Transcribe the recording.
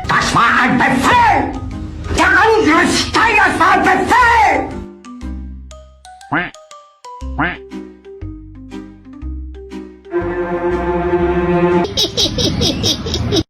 Das war ein Befehl! Der Angriff Steigers war ein Befehl! Quack. Quack.